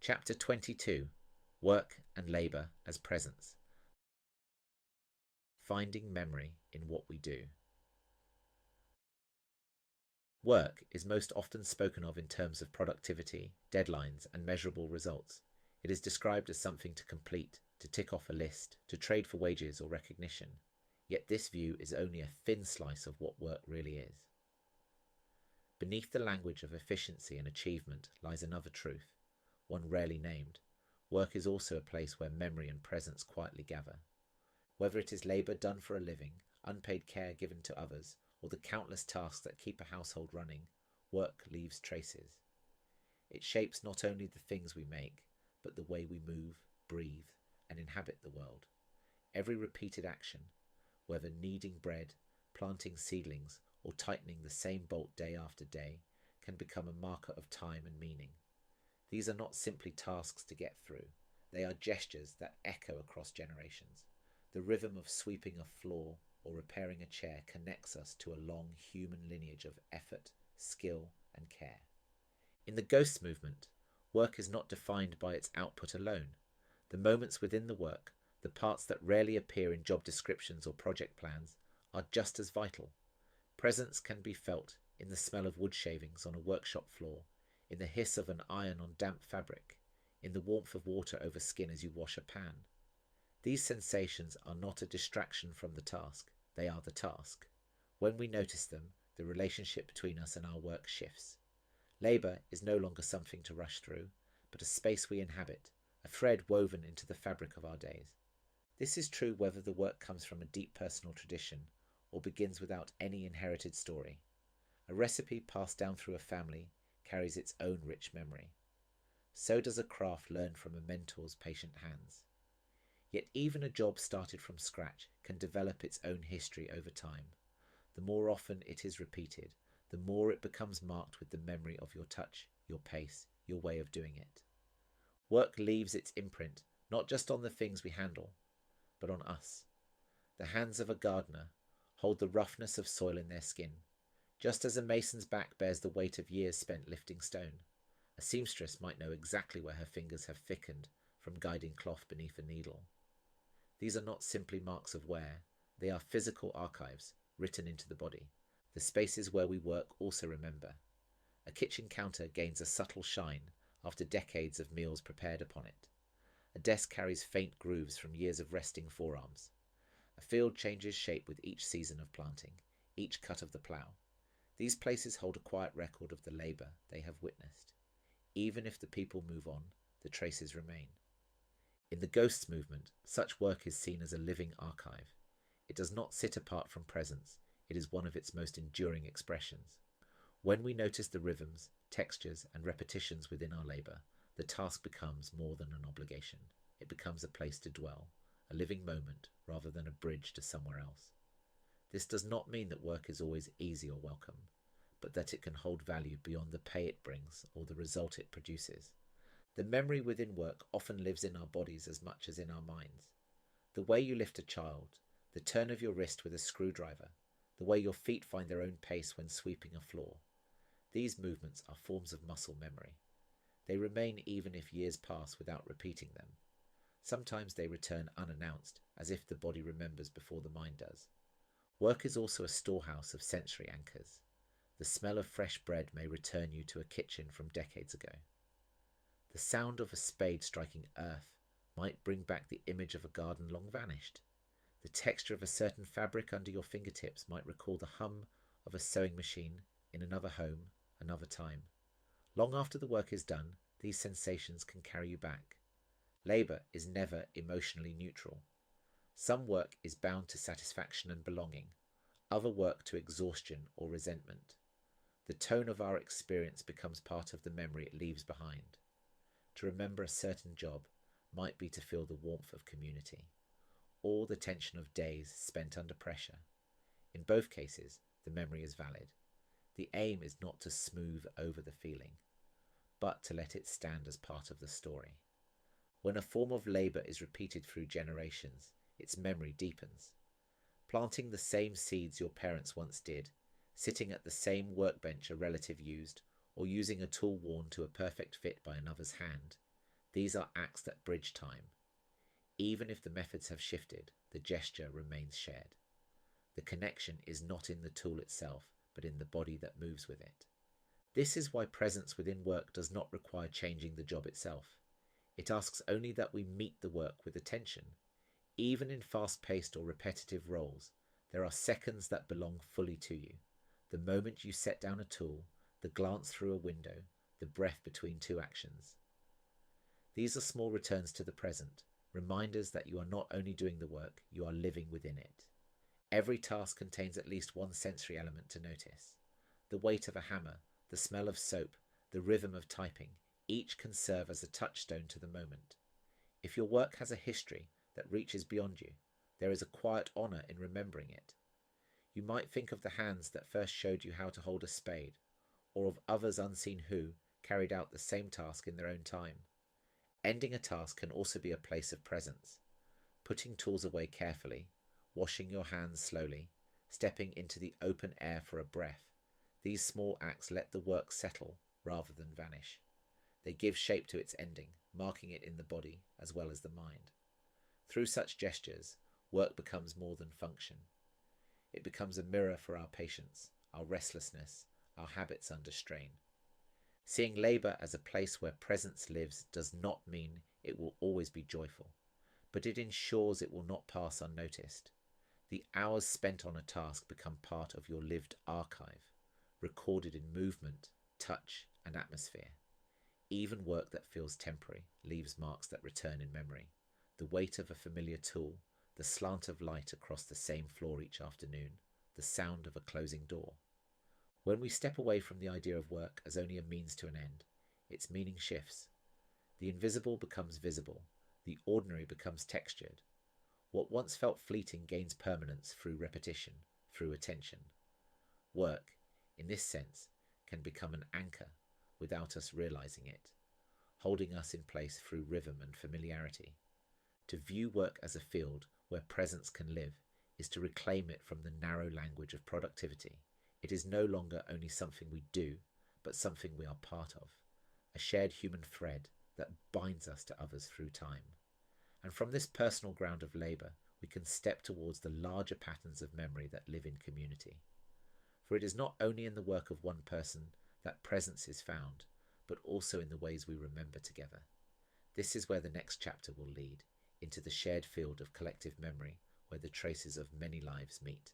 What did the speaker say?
Chapter 22. Work and Labour as Presence. Finding memory in what we do. Work is most often spoken of in terms of productivity, deadlines, and measurable results. It is described as something to complete, to tick off a list, to trade for wages or recognition. Yet this view is only a thin slice of what work really is. Beneath the language of efficiency and achievement lies another truth, one rarely named. Work is also a place where memory and presence quietly gather. Whether it is labour done for a living, unpaid care given to others, or the countless tasks that keep a household running, work leaves traces. It shapes not only the things we make, but the way we move, breathe, and inhabit the world. Every repeated action, whether kneading bread, planting seedlings, or tightening the same bolt day after day, can become a marker of time and meaning. These are not simply tasks to get through. They are gestures that echo across generations. The rhythm of sweeping a floor or repairing a chair connects us to a long human lineage of effort, skill, and care. In the Ghosts movement, work is not defined by its output alone. The moments within the work, the parts that rarely appear in job descriptions or project plans, are just as vital. Presence can be felt in the smell of wood shavings on a workshop floor, in the hiss of an iron on damp fabric, in the warmth of water over skin as you wash a pan. These sensations are not a distraction from the task, they are the task. When we notice them, the relationship between us and our work shifts. Labour is no longer something to rush through, but a space we inhabit, a thread woven into the fabric of our days. This is true whether the work comes from a deep personal tradition or begins without any inherited story. A recipe passed down through a family carries its own rich memory. So does a craft learned from a mentor's patient hands. Yet even a job started from scratch can develop its own history over time. The more often it is repeated, the more it becomes marked with the memory of your touch, your pace, your way of doing it. Work leaves its imprint not just on the things we handle, but on us. The hands of a gardener hold the roughness of soil in their skin, just as a mason's back bears the weight of years spent lifting stone. A seamstress might know exactly where her fingers have thickened from guiding cloth beneath a needle. These are not simply marks of wear, they are physical archives written into the body. The spaces where we work also remember. A kitchen counter gains a subtle shine after decades of meals prepared upon it. A desk carries faint grooves from years of resting forearms. A field changes shape with each season of planting, each cut of the plough. These places hold a quiet record of the labour they have witnessed. Even if the people move on, the traces remain. In the Ghosts movement, such work is seen as a living archive. It does not sit apart from presence, it is one of its most enduring expressions. When we notice the rhythms, textures, and repetitions within our labour, the task becomes more than an obligation. It becomes a place to dwell, a living moment rather than a bridge to somewhere else. This does not mean that work is always easy or welcome, but that it can hold value beyond the pay it brings or the result it produces. The memory within work often lives in our bodies as much as in our minds. The way you lift a child, the turn of your wrist with a screwdriver, the way your feet find their own pace when sweeping a floor. These movements are forms of muscle memory. They remain even if years pass without repeating them. Sometimes they return unannounced, as if the body remembers before the mind does. Work is also a storehouse of sensory anchors. The smell of fresh bread may return you to a kitchen from decades ago. The sound of a spade striking earth might bring back the image of a garden long vanished. The texture of a certain fabric under your fingertips might recall the hum of a sewing machine in another home, another time. Long after the work is done, these sensations can carry you back. Labour is never emotionally neutral. Some work is bound to satisfaction and belonging, other work to exhaustion or resentment. The tone of our experience becomes part of the memory it leaves behind. To remember a certain job might be to feel the warmth of community, or the tension of days spent under pressure. In both cases, the memory is valid. The aim is not to smooth over the feeling, but to let it stand as part of the story. When a form of labour is repeated through generations, its memory deepens. Planting the same seeds your parents once did, sitting at the same workbench a relative used, or using a tool worn to a perfect fit by another's hand, These are acts that bridge time. Even if the methods have shifted, the gesture remains shared. The connection is not in the tool itself, but in the body that moves with it. This is why presence within work does not require changing the job itself. It asks only that we meet the work with attention. Even in fast-paced or repetitive roles, there are seconds that belong fully to you. The moment you set down a tool, the glance through a window, the breath between two actions. These are small returns to the present, reminders that you are not only doing the work, you are living within it. Every task contains at least one sensory element to notice. The weight of a hammer, the smell of soap, the rhythm of typing, each can serve as a touchstone to the moment. If your work has a history that reaches beyond you, there is a quiet honour in remembering it. You might think of the hands that first showed you how to hold a spade, or of others unseen who carried out the same task in their own time. Ending a task can also be a place of presence. Putting tools away carefully, washing your hands slowly, stepping into the open air for a breath. These small acts let the work settle rather than vanish. They give shape to its ending, marking it in the body as well as the mind. Through such gestures, work becomes more than function. It becomes a mirror for our patience, our restlessness, our habits under strain. Seeing labour as a place where presence lives does not mean it will always be joyful, but it ensures it will not pass unnoticed. The hours spent on a task become part of your lived archive, recorded in movement, touch, and atmosphere. Even work that feels temporary leaves marks that return in memory. The weight of a familiar tool, the slant of light across the same floor each afternoon, the sound of a closing door. When we step away from the idea of work as only a means to an end, its meaning shifts. The invisible becomes visible, the ordinary becomes textured. What once felt fleeting gains permanence through repetition, through attention. Work, in this sense, can become an anchor without us realizing it, holding us in place through rhythm and familiarity. To view work as a field where presence can live is to reclaim it from the narrow language of productivity. It is no longer only something we do, but something we are part of, a shared human thread that binds us to others through time. And from this personal ground of labour, we can step towards the larger patterns of memory that live in community. For it is not only in the work of one person that presence is found, but also in the ways we remember together. This is where the next chapter will lead, into the shared field of collective memory, where the traces of many lives meet.